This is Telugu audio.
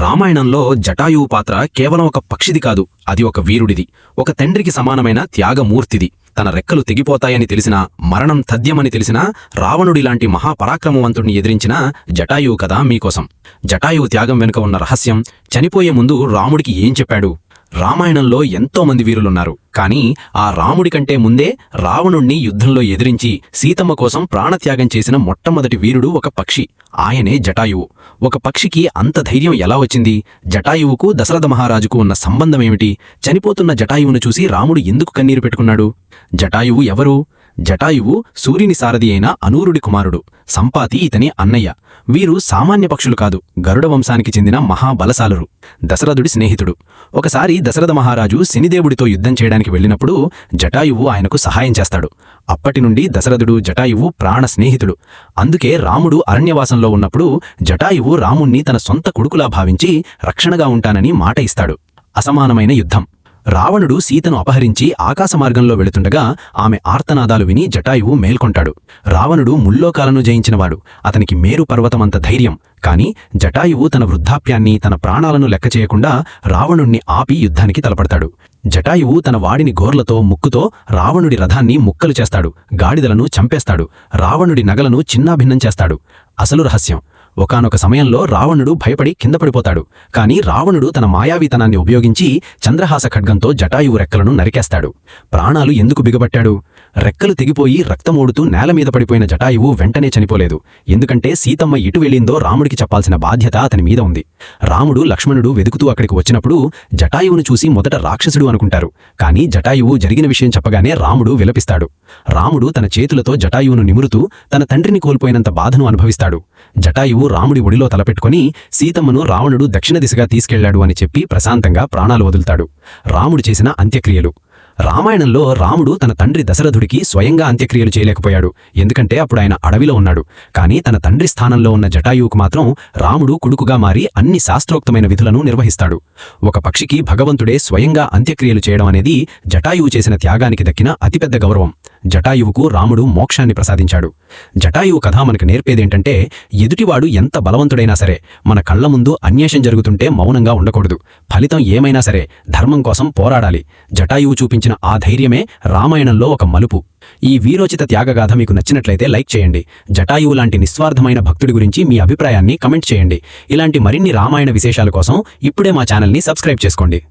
రామాయణంలో జటాయువు పాత్ర కేవలం ఒక పక్షిది కాదు, అది ఒక వీరుడిది. ఒక తండ్రికి సమానమైన త్యాగమూర్తిది. తన రెక్కలు తెగిపోతాయని తెలిసినా, మరణం తథ్యమని తెలిసినా రావణుడిలాంటి మహాపరాక్రమవంతుడిని ఎదిరించిన జటాయువు కథ మీకోసం. జటాయువు త్యాగం వెనుక ఉన్న రహస్యం, చనిపోయే ముందు రాముడికి ఏం చెప్పాడు? రామాయణంలో ఎంతోమంది వీరులున్నారు, కానీ ఆ రాముడి కంటే ముందే రావణుణ్ణి యుద్ధంలో ఎదిరించి సీతమ్మ కోసం ప్రాణత్యాగం చేసిన మొట్టమొదటి వీరుడు ఒక పక్షి. ఆయనే జటాయువు. ఒక పక్షికి అంత ధైర్యం ఎలా వచ్చింది? జటాయువుకు దశరథ మహారాజుకు ఉన్న సంబంధమేమిటి? చనిపోతున్న జటాయువును చూసి రాముడు ఎందుకు కన్నీరు పెట్టుకున్నాడు? జటాయువు ఎవరు? జటాయువు సూర్యుని సారథి అయిన అనూరుడి కుమారుడు. సంపాతి ఇతని అన్నయ్య. వీరు సామాన్య పక్షులు కాదు, గరుడ వంశానికి చెందిన మహాబలశాలురు. దశరథుడి స్నేహితుడు. ఒకసారి దశరథ మహారాజు శనిదేవుడితో యుద్ధం చేయడానికి వెళ్ళినప్పుడు జటాయువు ఆయనకు సహాయం చేస్తాడు. అప్పటి నుండి దశరథుడు జటాయువు ప్రాణ స్నేహితుడు. అందుకే రాముడు అరణ్యవాసంలో ఉన్నప్పుడు జటాయువు రాముణ్ణి తన సొంత కొడుకులా భావించి రక్షణగా ఉంటానని మాట ఇస్తాడు. అసమానమైన యుద్ధం. రావణుడు సీతను అపహరించి ఆకాశమార్గంలో వెళుతుండగా ఆమె ఆర్తనాదాలు విని జటాయువు మేల్కొంటాడు. రావణుడు ముల్లోకాలను జయించినవాడు, అతనికి మేరు పర్వతమంత ధైర్యం. కాని జటాయువు తన వృద్ధాప్యాన్ని, తన ప్రాణాలను లెక్క చేయకుండా రావణుణ్ణి ఆపి యుద్ధానికి తలపడతాడు. జటాయువు తన వాడిని గోర్లతో, ముక్కుతో రావణుడి రథాన్ని ముక్కలు చేస్తాడు, గాడిదలను చంపేస్తాడు, రావణుడి నగలను చిన్నాభిన్నం చేస్తాడు. అసలు రహస్యం, ఒకానొక సమయంలో రావణుడు భయపడి కింద పడిపోతాడు. కాని రావణుడు తన మాయావీతనాన్ని ఉపయోగించి చంద్రహాస ఖడ్గంతో జటాయువు రెక్కలను నరికేస్తాడు. ప్రాణాలు ఎందుకు బిగబట్టాడు? రెక్కలు తెగిపోయి రక్తమోడుతూ నేలమీద పడిపోయిన జటాయువు వెంటనే చనిపోలేదు. ఎందుకంటే సీతమ్మ ఎటు వెళ్ళిందో రాముడికి చెప్పాల్సిన బాధ్యత అతని మీద ఉంది. రాముడు, లక్ష్మణుడు వెదుకుతూ అక్కడికి వచ్చినప్పుడు జటాయువును చూసి మొదట రాక్షసుడు అనుకుంటారు. కాని జటాయువు జరిగిన విషయం చెప్పగానే రాముడు విలపిస్తాడు. రాముడు తన చేతులతో జటాయువును నిమురుతూ తన తండ్రిని కోల్పోయినంత బాధను అనుభవిస్తాడు. జటాయువు రాముడి ఒడిలో తలపెట్టుకుని సీతమ్మను రావణుడు దక్షిణ దిశగా తీసుకెళ్లాడు అని చెప్పి ప్రశాంతంగా ప్రాణాలు వదులుతాడు. రాముడు చేసిన అంత్యక్రియలు. రామాయణంలో రాముడు తన తండ్రి దశరథుడికి స్వయంగా అంత్యక్రియలు చేయలేకపోయాడు, ఎందుకంటే అప్పుడు ఆయన అడవిలో ఉన్నాడు. కానీ తన తండ్రి స్థానంలో ఉన్న జటాయువుకు మాత్రం రాముడు కొడుకుగా మారి అన్ని శాస్త్రోక్తమైన విధులను నిర్వహిస్తాడు. ఒక పక్షికి భగవంతుడే స్వయంగా అంత్యక్రియలు చేయడం అనేది జటాయువు చేసిన త్యాగానికి దక్కిన అతిపెద్ద గౌరవం. జటాయువుకు రాముడు మోక్షాన్ని ప్రసాదించాడు. జటాయువు కథ మనకు నేర్పేదేంటంటే, ఎదుటివాడు ఎంత బలవంతుడైనా సరే మన కళ్ల ముందు అన్యాయం జరుగుతుంటే మౌనంగా ఉండకూడదు. ఫలితం ఏమైనా సరే ధర్మం కోసం పోరాడాలి. జటాయువు చూపించిన ఆ ధైర్యమే రామాయణంలో ఒక మలుపు. ఈ వీరోచిత త్యాగగాథ మీకు నచ్చినట్లయితే లైక్ చేయండి. జటాయువు లాంటి నిస్వార్థమైన భక్తుడి గురించి మీ అభిప్రాయాన్ని కమెంట్ చేయండి. ఇలాంటి మరిన్ని రామాయణ విశేషాల కోసం ఇప్పుడే మా ఛానల్ని సబ్స్క్రైబ్ చేసుకోండి.